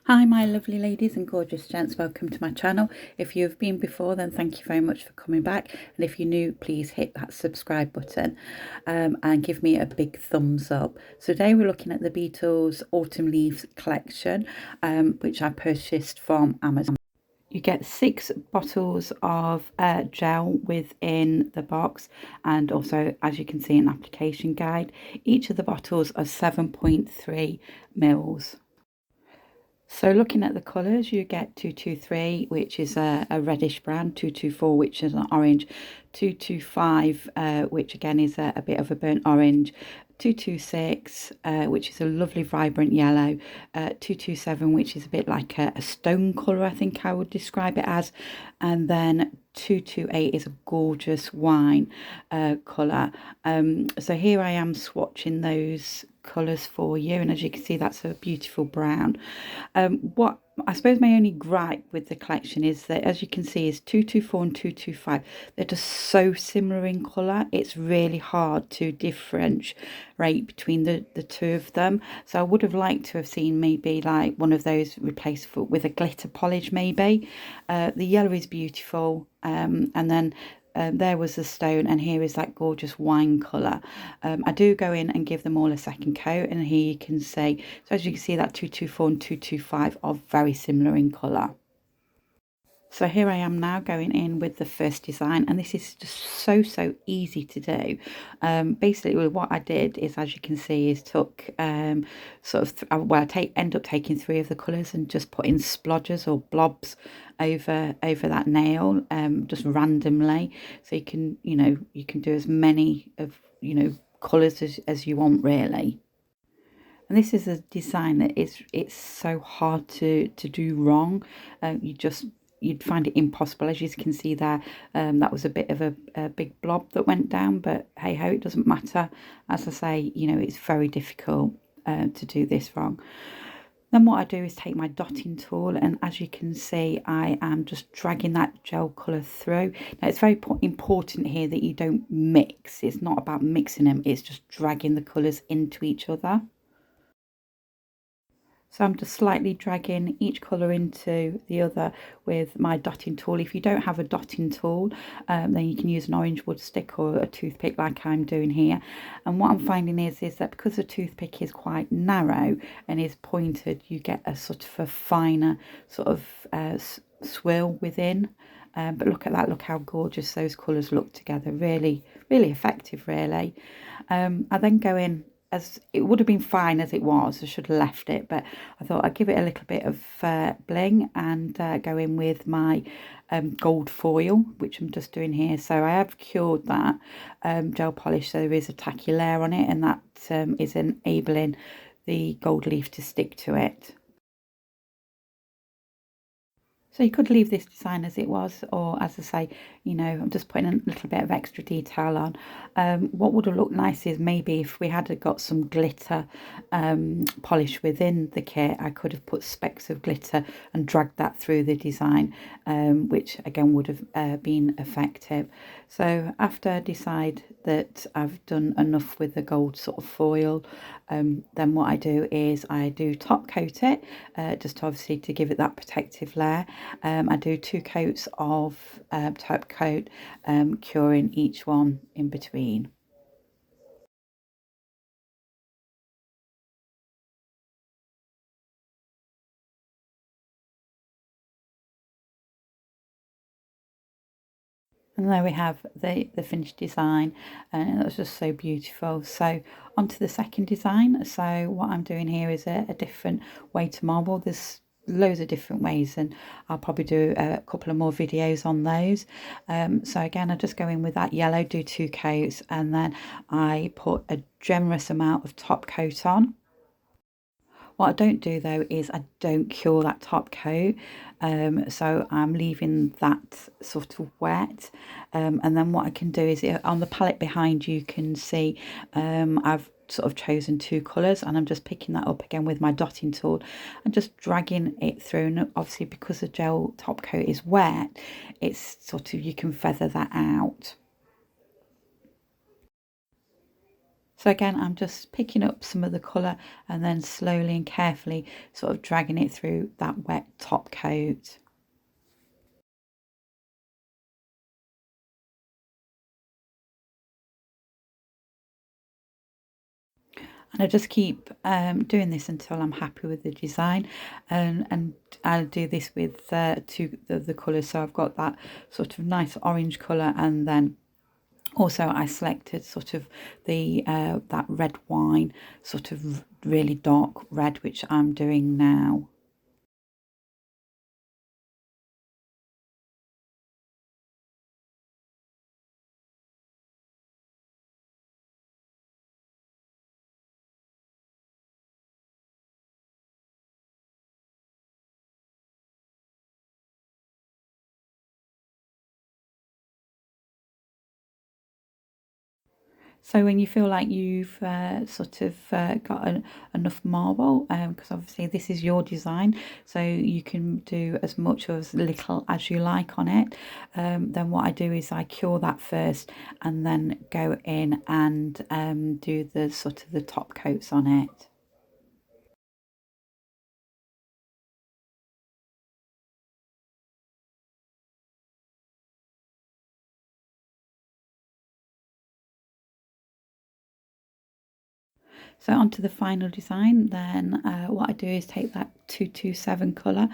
Hi my lovely ladies and gorgeous gents, welcome to my channel. If you've been before, then thank you very much for coming back, and if you're new, please hit that subscribe button and give me a big thumbs up. So today we're looking at the Beetles Autumn Leaves collection, which I purchased from Amazon. You get 6 bottles of gel within the box, and also, as you can see, an application guide. Each of the bottles are 7.3 mils. So looking at the colours, you get 223, which is a reddish brown, 224, which is an orange, 225, which again is a bit of a burnt orange, 226, which is a lovely vibrant yellow, 227, which is a bit like a stone colour, I think I would describe it as, and then 228 is a gorgeous wine colour. So here I am swatching those colours for you, and as you can see, that's a beautiful brown. What I suppose my only gripe with the collection is that, as you can see, is 224 and 225. They're just so similar in colour. It's really hard to differentiate between the two of them. So I would have liked to have seen maybe like one of those replaced with a glitter polish maybe. The yellow is beautiful, and then there was the stone, and here is that gorgeous wine colour. I do go in and give them all a second coat, and here you can see, so as you can see, that 224 and 225 are very similar in colour. So here I am now going in with the first design, and this is just so easy to do. Basically what I did is, as you can see, is took sort of well, I end up taking 3 of the colours and just putting splodges or blobs over that nail, just randomly, so you can, you can do as many of, colours as you want, really. And this is a design that it's so hard to do wrong. You'd find it impossible. As you can see there, that was a bit of a big blob that went down, but hey ho, it doesn't matter. As I say, it's very difficult to do this wrong. Then what I do is take my dotting tool, and as you can see, I am just dragging that gel colour through. Now it's very important here that you don't mix. It's not about mixing them, it's just dragging the colours into each other. So I'm just slightly dragging each colour into the other with my dotting tool. If you don't have a dotting tool, then you can use an orange wood stick or a toothpick like I'm doing here. And what I'm finding is that because the toothpick is quite narrow and is pointed, you get a sort of a finer sort of swirl within. But look at that, look how gorgeous those colours look together. Really effective, really. I then go in, as it would have been fine as it was, I should have left it, but I thought I'd give it a little bit of bling and go in with my gold foil, which I'm just doing here. So I have cured that gel polish, so there is a tacky layer on it, and that is enabling the gold leaf to stick to it. So you could leave this design as it was, or as I say, I'm just putting a little bit of extra detail on. What would have looked nice is maybe if we had got some glitter polish within the kit, I could have put specks of glitter and dragged that through the design, which again would have been effective. So after I decide that I've done enough with the gold sort of foil, then what I do is I do top coat it, just obviously to give it that protective layer. I do 2 coats of top coat, curing each one in between. And there we have the finished design, and it was just so beautiful. So onto the second design. So what I'm doing here is a different way to marble. There's loads of different ways, and I'll probably do a couple of more videos on those. So again, I just go in with that yellow, do 2 coats, and then I put a generous amount of top coat on. What I don't do though is I don't cure that top coat, so I'm leaving that sort of wet, and then what I can do is, on the palette behind you can see I've sort of chosen 2 colours, and I'm just picking that up again with my dotting tool and just dragging it through. And obviously because the gel top coat is wet, it's sort of, you can feather that out. So again, I'm just picking up some of the colour and then slowly and carefully sort of dragging it through that wet top coat. And I just keep doing this until I'm happy with the design, and I'll do this with two of the colours. So I've got that sort of nice orange colour, and then also I selected sort of the that red wine, sort of really dark red, which I'm doing now. So when you feel like you've sort of got enough marble, because obviously this is your design, so you can do as much or as little as you like on it, then what I do is I cure that first and then go in and do the sort of the top coats on it. So onto the final design, then what I do is take that 227 colour,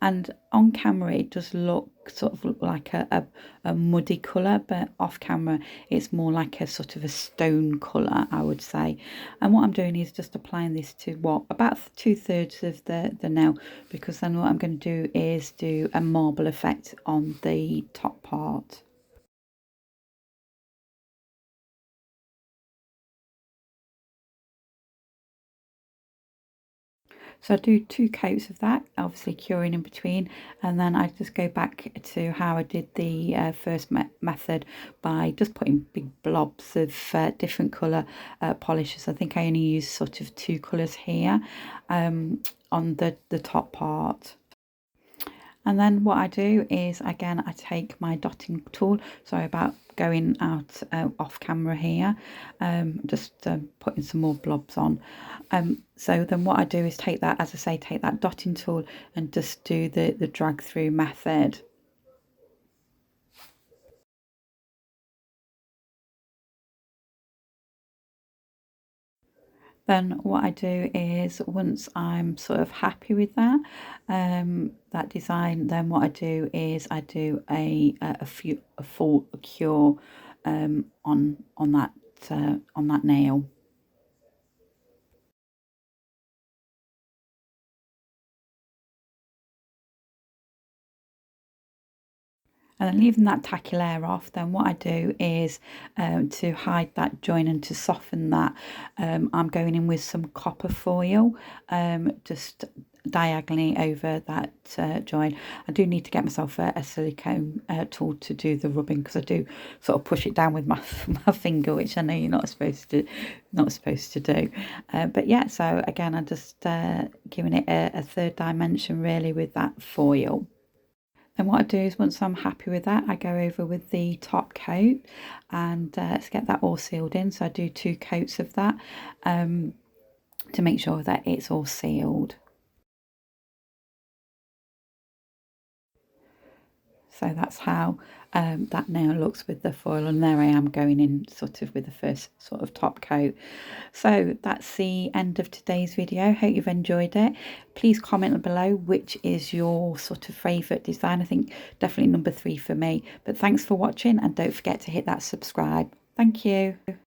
and on camera it does look sort of look like a muddy colour, but off camera it's more like a sort of a stone colour, I would say. And what I'm doing is just applying this to what, about 2/3 of the nail, because then what I'm going to do is do a marble effect on the top part. So I do two coats of that, obviously curing in between, and then I just go back to how I did the first method by just putting big blobs of different colour polishes. I think I only use sort of two colours here on the top part. And then what I do is, again, I take my dotting tool, sorry about going out off camera here, just putting some more blobs on. So then what I do is take that, as I say, take that dotting tool and just do the drag through method. Then what I do is, once I'm sort of happy with that that design, then what I do is I do a full cure on that nail. And then leaving that tacky layer off, then what I do is to hide that join and to soften that, I'm going in with some copper foil, just diagonally over that join. I do need to get myself a silicone tool to do the rubbing, because I do sort of push it down with my my finger, which I know you're not supposed to do. But yeah, so again, I'm just giving it a third dimension really with that foil. Then what I do is, once I'm happy with that, I go over with the top coat and let's get that all sealed in. So I do two coats of that to make sure that it's all sealed. So that's how that now looks with the foil, and there I am going in sort of with the first sort of top coat. So that's the end of today's video. Hope you've enjoyed it. Please comment below which is your sort of favourite design. I think definitely number 3 for me. But thanks for watching, and don't forget to hit that subscribe. Thank you.